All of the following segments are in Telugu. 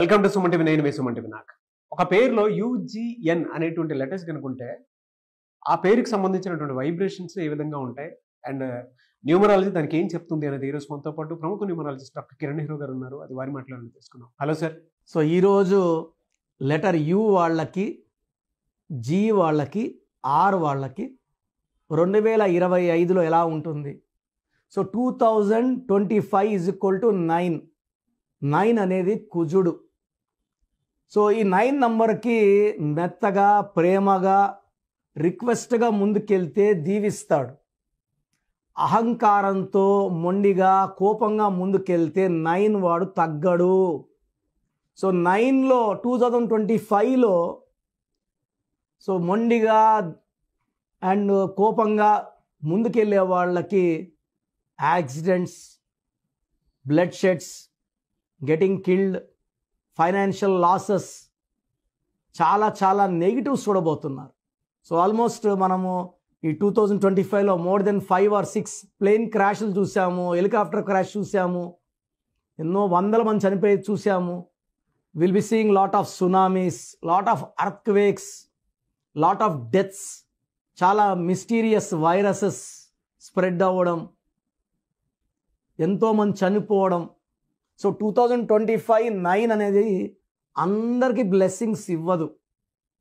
Welcome to Suman TV. నేను సుమన్ టీవీ. నాకు ఒక పేరులో యుజిఎన్ అనేటువంటి లెటర్స్ కనుకుంటే ఆ పేరుకి సంబంధించినటువంటి వైబ్రేషన్స్ ఏ విధంగా ఉంటాయి అండ్ న్యూమరాలజీ దానికి ఏం చెప్తుంది అనేది ఈరోజు మనతో పాటు ప్రముఖ న్యూమరాలజిస్ట్ డాక్టర్ కిరణ్ నెహ్రూ గారు ఉన్నారు. అది వారి మాట్లాడి తెలుసుకున్నాం. Hello sir. సో ఈరోజు లెటర్ యు వాళ్ళకి, జీ వాళ్ళకి, ఆర్ వాళ్ళకి 2025లో ఎలా ఉంటుంది? So 2025 is equal to 9. 9 అనేది కుజుడు. సో ఈ 9 నంబర్కి మెత్తగా, ప్రేమగా, రిక్వెస్ట్గా ముందుకెళ్తే దీవిస్తాడు. అహంకారంతో, మొండిగా, కోపంగా ముందుకెళ్తే 9 వాడు తగ్గడు. సో 9లో 2025లో సో మొండిగా అండ్ కోపంగా ముందుకెళ్ళే వాళ్ళకి accidents, blood sheds, getting killed, financial losses, చాలా నెగిటివ్స్ చూడబోతున్నారు. సో ఆల్మోస్ట్ మనము ఈ 2025లో మోర్ దెన్ 5 or 6 ప్లేన్ క్రాష్లు చూసాము, హెలికాప్టర్ క్రాష్ చూసాము, ఎన్నో వందల మంది చనిపోయేది చూసాము. Will be seeing lot of tsunamis, lot of earthquakes, lot of deaths, చాలా మిస్టీరియస్ వైరసెస్ స్ప్రెడ్ అవ్వడం, ఎంతోమంది చనిపోవడం. సో 2025 9 అనేది అందరికీ బ్లెస్సింగ్స్ ఇవ్వదు.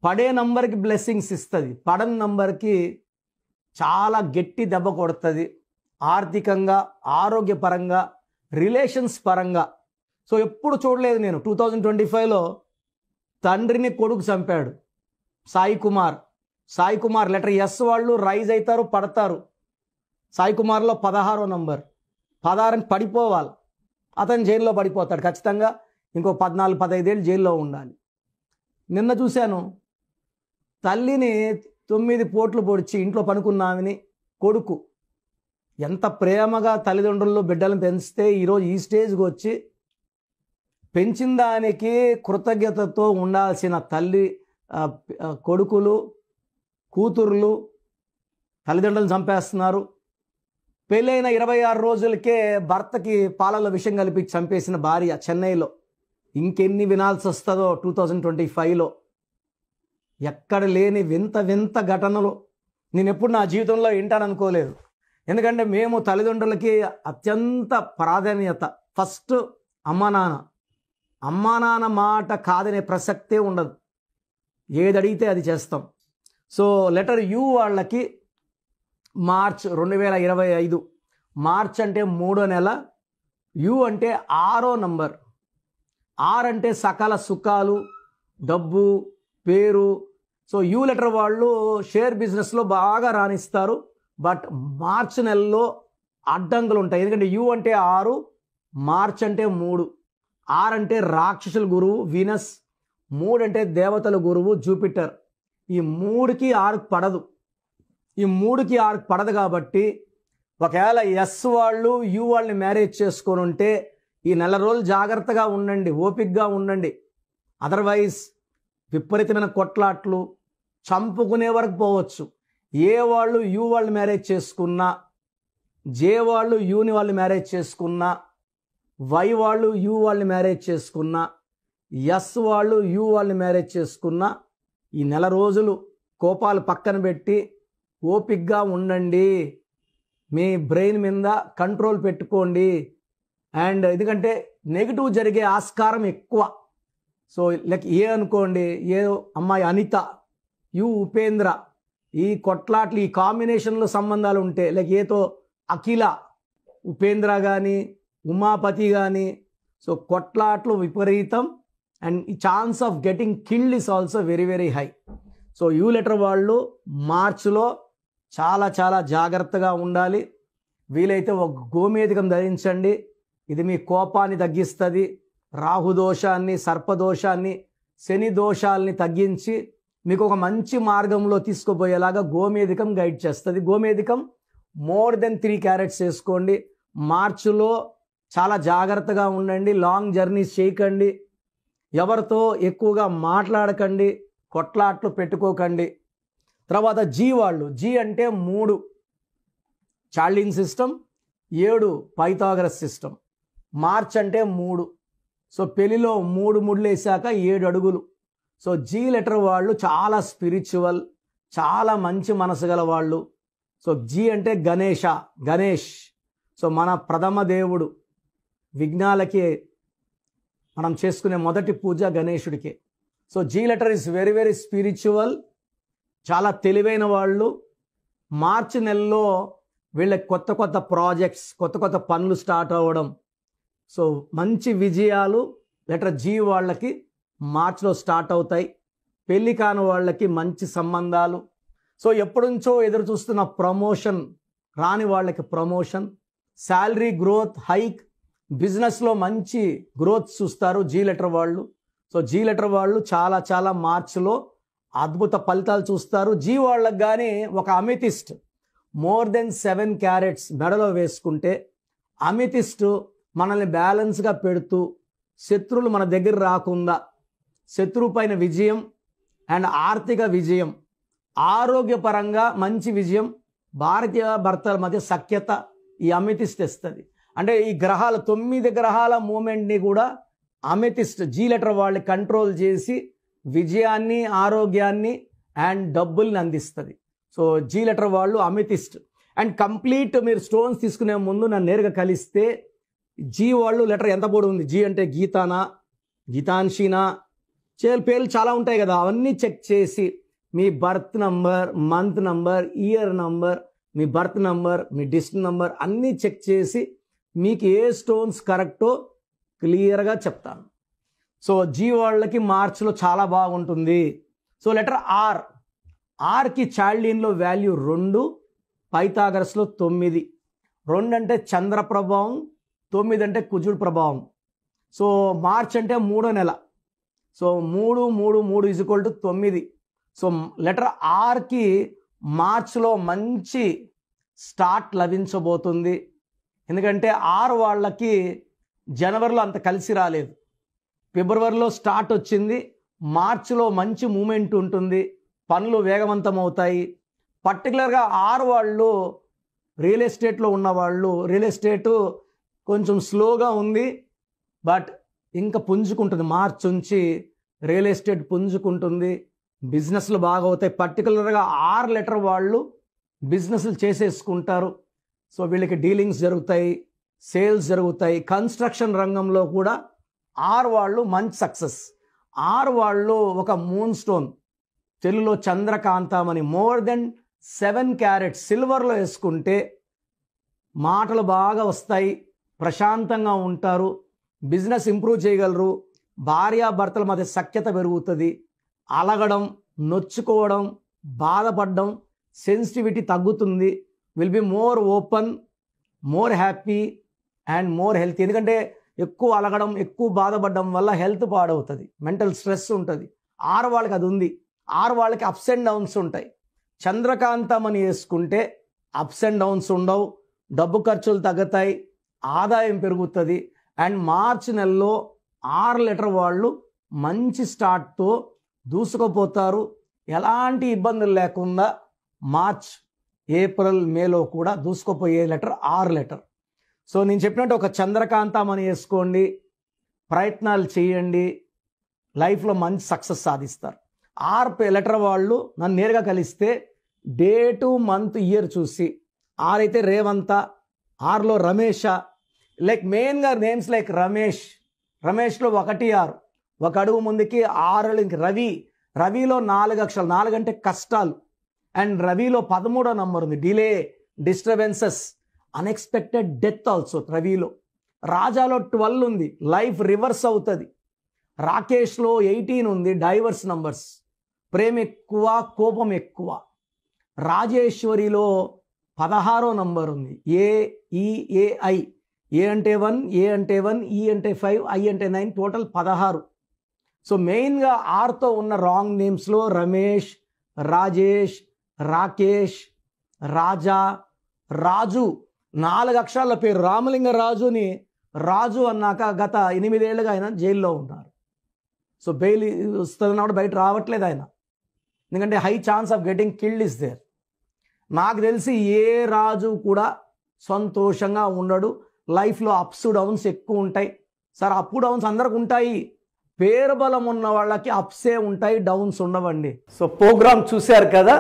పడే నంబర్కి బ్లెస్సింగ్స్ ఇస్తుంది, పడని నంబర్కి చాలా గట్టి దెబ్బ కొడుతుంది. ఆర్థికంగా, ఆరోగ్యపరంగా, రిలేషన్స్ పరంగా. సో ఎప్పుడు చూడలేదు నేను 2025లో తండ్రిని కొడుకు చంపాడు సాయి కుమార్. లెటర్ ఎస్ వాళ్ళు రైజ్ అవుతారు, పడతారు. సాయి కుమార్లో 16వ నంబర్, 16 పడిపోవాలి. అతను జైల్లో పడిపోతాడు ఖచ్చితంగా. ఇంకో 14-15 ఏళ్ళు జైల్లో ఉండాలి. నిన్న చూశాను, తల్లిని 9 పోట్లు పొడిచి ఇంట్లో పనుకున్నామని కొడుకు ఎంత ప్రేమగా తల్లిదండ్రుల్లో బిడ్డలను పెంచితే ఈరోజు ఈ స్టేజ్కి వచ్చి పెంచిన దానికి కృతజ్ఞతతో ఉండాల్సిన తల్లి, కొడుకులు, కూతుర్లు తల్లిదండ్రులను చంపేస్తున్నారు. పెళ్ళైన 26 రోజులకే భర్తకి పాలలో విషం కలిపి చంపేసిన భార్య చెన్నైలో. ఇంకెన్ని వినాల్సి వస్తుందో 2025లో. ఎక్కడ లేని వింత ఘటనలు నేను ఎప్పుడు నా జీవితంలో వింటాననుకోలేదు. ఎందుకంటే మేము తల్లిదండ్రులకి అత్యంత ప్రాధాన్యత. ఫస్ట్ అమ్మా నాన్న మాట కాదనే ప్రసక్తే ఉండదు. ఏది అడిగితే అది చేస్తాం. సో లెటర్ యు వాళ్ళకి మార్చ్ 2025. మార్చ్ అంటే 3వ నెల, యు అంటే 6వ నంబర్. ఆర్ అంటే సకల సుఖాలు, డబ్బు, పేరు. సో యు లెటర్ వాళ్ళు షేర్ బిజినెస్లో బాగా రాణిస్తారు. బట్ మార్చ్ నెలలో అడ్డంకులు ఉంటాయి. ఎందుకంటే యు అంటే 6, మార్చ్ అంటే 3. ఆర్ అంటే రాక్షసుల గురువు వీనస్, 3 అంటే దేవతల గురువు జూపిటర్. ఈ 3కి 6 పడదు. ఈ 3కి 6 పడదు కాబట్టి ఒకవేళ ఎస్ వాళ్ళు యు వాళ్ళని మ్యారేజ్ చేసుకొని ఉంటే ఈ నెల రోజులు జాగ్రత్తగా ఉండండి, ఓపికగా ఉండండి. అదర్వైజ్ విపరీతమైన కొట్లాట్లు, చంపుకునే వరకు పోవచ్చు. ఏ వాళ్ళు యు వాళ్ళు మ్యారేజ్ చేసుకున్నా, జే వాళ్ళు యుని వాళ్ళు మ్యారేజ్ చేసుకున్నా, వై వాళ్ళు యు వాళ్ళని మ్యారేజ్ చేసుకున్నా, ఎస్ వాళ్ళు యు వాళ్ళని మ్యారేజ్ చేసుకున్నా ఈ నెల రోజులు కోపాలు పక్కన పెట్టి ఓపికగా ఉండండి. మీ బ్రెయిన్ మీద కంట్రోల్ పెట్టుకోండి. అండ్ ఎందుకంటే నెగిటివ్ జరిగే ఆస్కారం ఎక్కువ. సో లైక్ ఏ అనుకోండి, ఏ అమ్మాయి అనిత, యు ఉపేంద్ర, ఈ కొట్లాట్లు, ఈ కాంబినేషన్లో సంబంధాలు ఉంటే లైక్ ఏతో అఖిల, ఉపేంద్ర కానీ, ఉమాపతి కానీ, సో కొట్లాట్లు విపరీతం. అండ్ ఈ chance of getting killed is also very high. So you letter వాళ్ళు మార్చ్లో చాలా జాగ్రత్తగా ఉండాలి. వీలైతే ఒక గోమేధికం ధరించండి. ఇది మీ కోపాన్ని తగ్గిస్తుంది. రాహుదోషాన్ని, సర్పదోషాన్ని, శని దోషాలని తగ్గించి మీకు ఒక మంచి మార్గంలో తీసుకుపోయేలాగా గోమేధికం గైడ్ చేస్తుంది. గోమేధికం మోర్ దెన్ 3 క్యారెట్స్ వేసుకోండి. మార్చిలో చాలా జాగ్రత్తగా ఉండండి. లాంగ్ జర్నీస్ చేయకండి. ఎవరితో ఎక్కువగా మాట్లాడకండి. కొట్లాట్లు పెట్టుకోకండి. తర్వాత జీ వాళ్ళు, జీ అంటే 3 చార్లింగ్ సిస్టమ్, 7 పైథాగరస్ సిస్టమ్. మార్చ్ అంటే 3. సో పెళ్లిలో 3 ముళ్ళు వేసాక 7 అడుగులు. సో జీ లెటర్ వాళ్ళు చాలా స్పిరిచువల్, చాలా మంచి మనసు గల వాళ్ళు. సో జీ అంటే గణేష్. సో మన ప్రథమ దేవుడు, విఘ్నాలకి మనం చేసుకునే మొదటి పూజ గణేశుడికి. So G letter is very very spiritual, చాలా తెలివైన వాళ్ళు. మార్చి నెలలో వీళ్ళకి కొత్త కొత్త ప్రాజెక్ట్స్, కొత్త కొత్త పనులు స్టార్ట్ అవ్వడం. సో మంచి విజయాలు లెటర్ జీ వాళ్ళకి మార్చిలో స్టార్ట్ అవుతాయి. పెళ్లి కాని వాళ్ళకి మంచి సంబంధాలు. సో ఎప్పటి నుంచో ఎదురు చూస్తున్న ప్రమోషన్ రాని వాళ్ళకి ప్రమోషన్, శాలరీ గ్రోత్, హైక్, బిజినెస్లో మంచి గ్రోత్ చూస్తారు జీ లెటర్ వాళ్ళు. సో జీ లెటర్ వాళ్ళు చాలా చాలా మార్చిలో అద్భుత ఫలితాలు చూస్తారు. జీ వాళ్ళకి కానీ ఒక అమితిస్ట్ మోర్ దెన్ 7 క్యారెట్స్ మెడలో వేసుకుంటే, అమితిస్ట్ మనల్ని బ్యాలెన్స్గా పెడుతూ శత్రువులు మన దగ్గర రాకుండా, శత్రువు పైన విజయం అండ్ ఆర్థిక విజయం, ఆరోగ్యపరంగా మంచి విజయం, భార్య భర్తల మధ్య సఖ్యత ఈ అమితిస్ట్ ఇస్తుంది. అంటే ఈ గ్రహాల 9 గ్రహాల మూమెంట్ని కూడా అమితిస్ట్ జీ లెటర్ వాళ్ళు కంట్రోల్ చేసి విజయాన్ని, ఆరోగ్యాన్ని అండ్ డబ్బుల్ని అందిస్తుంది. సో జీ లెటర్ వాళ్ళు అమితిస్ట్. అండ్ కంప్లీట్ మీరు స్టోన్స్ తీసుకునే ముందు నన్ను నేరుగా కలిస్తే జీ వాళ్ళు లెటర్ ఎంత పొడి ఉంది, జీ అంటే గీతానా, గీతాంశీనా, పేర్లు చాలా ఉంటాయి కదా, అవన్నీ చెక్ చేసి మీ birth number, month number, year number, మీ బర్త్ నంబర్, మీ డిస్ట్రిక్ట్ నంబర్ అన్నీ చెక్ చేసి మీకు ఏ స్టోన్స్ కరెక్టో క్లియర్గా చెప్తాను. సో జీ వాళ్ళకి మార్చిలో చాలా బాగుంటుంది. సో లెటర్ ఆర్కి చాల్డీన్లో వాల్యూ 2, పైథాగరస్లో 9. 2 అంటే చంద్ర ప్రభావం, 9 అంటే కుజుడు ప్రభావం. సో మార్చ్ అంటే 3వ నెల. సో 3 = 9. సో లెటర్ ఆర్కి మార్చ్లో మంచి స్టార్ట్ లభించబోతుంది. ఎందుకంటే ఆర్ వాళ్ళకి జనవరిలో అంత కలిసి రాలేదు, ఫిబ్రవరిలో స్టార్ట్ వచ్చింది, మార్చిలో మంచి మూమెంట్ ఉంటుంది, పనులు వేగవంతం అవుతాయి. పర్టికులర్గా ఆర్ వాళ్ళు రియల్ ఎస్టేట్లో ఉన్నవాళ్ళు, రియల్ ఎస్టేటు కొంచెం స్లోగా ఉంది బట్ ఇంకా పుంజుకుంటుంది. మార్చి నుంచి రియల్ ఎస్టేట్ పుంజుకుంటుంది, బిజినెస్లు బాగా అవుతాయి. పర్టికులర్గా ఆర్ లెటర్ వాళ్ళు బిజినెస్లు చేసేసుకుంటారు. సో వీళ్ళకి డీలింగ్స్ జరుగుతాయి, సేల్స్ జరుగుతాయి. కన్స్ట్రక్షన్ రంగంలో కూడా ఆర్ వాళ్ళు మంచి సక్సెస్. ఆర్ వాళ్ళు ఒక మూన్ స్టోన్, తెలుగులో చంద్రకాంతమని, మోర్ దెన్ 7 క్యారెట్స్ సిల్వర్లో వేసుకుంటే మాటలు బాగా వస్తాయి, ప్రశాంతంగా ఉంటారు, బిజినెస్ ఇంప్రూవ్ చేయగలరు, భార్యాభర్తల మధ్య సఖ్యత పెరుగుతుంది, అలగడం, నొచ్చుకోవడం, బాధపడడం, సెన్సిటివిటీ తగ్గుతుంది, will be more open, more happy and more healthy. ఎందుకంటే ఎక్కువ అలగడం, ఎక్కువ బాధపడడం వల్ల హెల్త్ పాడవుతుంది, మెంటల్ స్ట్రెస్ ఉంటుంది. ఆరు వాళ్ళకి అది ఉంది. ఆరు వాళ్ళకి అప్స్ అండ్ డౌన్స్ ఉంటాయి. చంద్రకాంతం అని వేసుకుంటే అప్స్ అండ్ డౌన్స్ ఉండవు, డబ్బు ఖర్చులు తగ్గుతాయి, ఆదాయం పెరుగుతుంది. అండ్ మార్చి నెలలో 6 లెటర్ వాళ్ళు మంచి స్టార్ట్తో దూసుకుపోతారు. ఎలాంటి ఇబ్బందులు లేకుండా మార్చ్, ఏప్రిల్, మేలో కూడా దూసుకుపోయే లెటర్ 6 లెటర్. సో నేను చెప్పినట్టు ఒక చంద్రకాంతం అని వేసుకోండి, ప్రయత్నాలు చేయండి, లైఫ్లో మంచి సక్సెస్ సాధిస్తారు. 6 లెటర్ వాళ్ళు నన్ను నేరుగా కలిస్తే డేటు, మంత్, ఇయర్ చూసి, 6 అయితే రేవంత, 6లో రమేష, లైక్ మెయిన్గా నేమ్స్ లైక్ రమేష్లో 1, 6, ఒక అడుగు ముందుకి 6 రవి, రవిలో 4 అక్షరాలు, 4 అంటే కష్టాలు. అండ్ రవిలో 13వ నంబర్ ఉంది, delay, disturbances, unexpected death also రవిలో. రాజాలో 12 ఉంది, లైఫ్ రివర్స్ అవుతుంది. రాకేష్లో 18 ఉంది, డైవర్స్ నంబర్స్, ప్రేమ ఎక్కువ, కోపం ఎక్కువ. రాజేశ్వరిలో 16వ నంబర్ ఉంది, ఏఈఏఐ, ఏ అంటే 1, ఏ అంటే 1, ఈ అంటే 5, ఐ అంటే 9, టోటల్ 16. సో మెయిన్గా 6తో ఉన్న రాంగ్ నేమ్స్లో రమేష్, రాజేష్, రాకేష్, రాజా, రాజు, 4 అక్షరాల పేరు. రామలింగ రాజుని రాజు అన్నాక గత 8 ఏళ్ళుగా ఆయన జైల్లో ఉన్నారు. సో బెయిల్ వస్తున్నప్పుడు బయట రావట్లేదు ఆయన, ఎందుకంటే high chance of getting killed is there. నాకు తెలిసి ఏ రాజు కూడా సంతోషంగా ఉండడు, లైఫ్లో అప్స్ డౌన్స్ ఎక్కువ ఉంటాయి. సార్ అప్ డౌన్స్ అందరికి ఉంటాయి, పేరు బలం ఉన్న వాళ్ళకి అప్సే ఉంటాయి, డౌన్స్ ఉండవండి. సో ప్రోగ్రామ్ చూశారు కదా,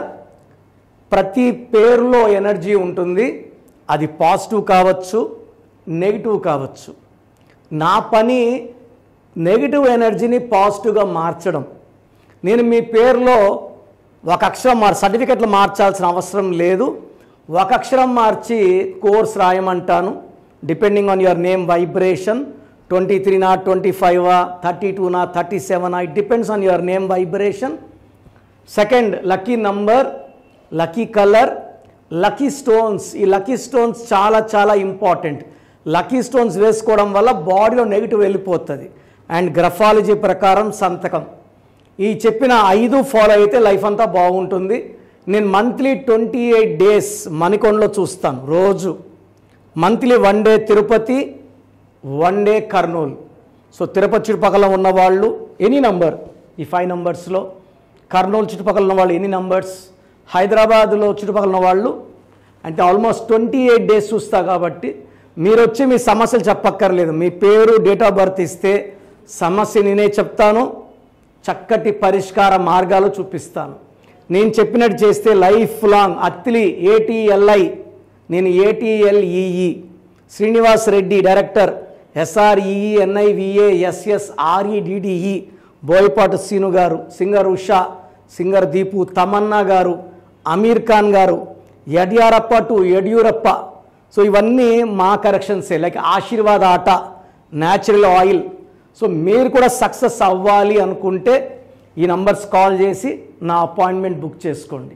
ప్రతి పేరులో ఎనర్జీ ఉంటుంది. అది పాజిటివ్ కావచ్చు, నెగిటివ్ కావచ్చు. నా పని నెగిటివ్ ఎనర్జీని పాజిటివ్గా మార్చడం. నేను మీ పేరులో ఒక అక్షరం సర్టిఫికెట్లు మార్చాల్సిన అవసరం లేదు. ఒక అక్షరం మార్చి కోర్స్ రాయమంటాను. Depending on your name vibration, 23 25 32 37, it depends on your name vibration. Second, lucky number, lucky colour, lucky stones. ఈ లక్కీ స్టోన్స్ చాలా చాలా ఇంపార్టెంట్. లక్కీ స్టోన్స్ వేసుకోవడం వల్ల బాడీలో నెగిటివ్ వెళ్ళిపోతుంది. అండ్ గ్రఫాలజీ ప్రకారం సంతకం. ఈ చెప్పిన 5 ఫాలో అయితే లైఫ్ అంతా బాగుంటుంది. నేను మంత్లీ 28 డేస్ మణికొండలో చూస్తాను రోజు. Monthly 1 day Tirupati, 1 day Kurnool. So Tirupati చుట్టుపక్కల ఉన్నవాళ్ళు ఎనీ నంబర్, ఈ 5 నంబర్స్లో, కర్నూలు చుట్టుపక్కల ఉన్న వాళ్ళు ఎనీ నంబర్స్, హైదరాబాద్లో చుట్టుపక్కల ఉన్న వాళ్ళు అంటే ఆల్మోస్ట్ 28 డేస్ చూస్తా. కాబట్టి మీరు వచ్చి మీ సమస్యలు చెప్పక్కర్లేదు. మీ పేరు, డేట్ ఆఫ్ బర్త్ ఇస్తే సమస్య నేనే చెప్తాను, చక్కటి పరిష్కార మార్గాలు చూపిస్తాను. నేను చెప్పినట్టు చేస్తే లైఫ్ లాంగ్. అత్తిలి ATLI, నేను ATLEE, Srinivas Reddy director, SREENIVASSREDDE, Boyapati Seenu గారు, సింగర్ ఉషా, సింగర్ దీపు, తమన్నా గారు, అమీర్ ఖాన్ గారు, యడ్యారప్ప టు యడ్యూరప్ప. సో ఇవన్నీ మా కరెక్షన్సే. లైక్ ఆశీర్వాద్ ఆట, న్యాచురల్ ఆయిల్. సో మీరు కూడా సక్సెస్ అవ్వాలి అనుకుంటే ఈ నంబర్స్ కాల్ చేసి నా అపాయింట్మెంట్ బుక్ చేసుకోండి.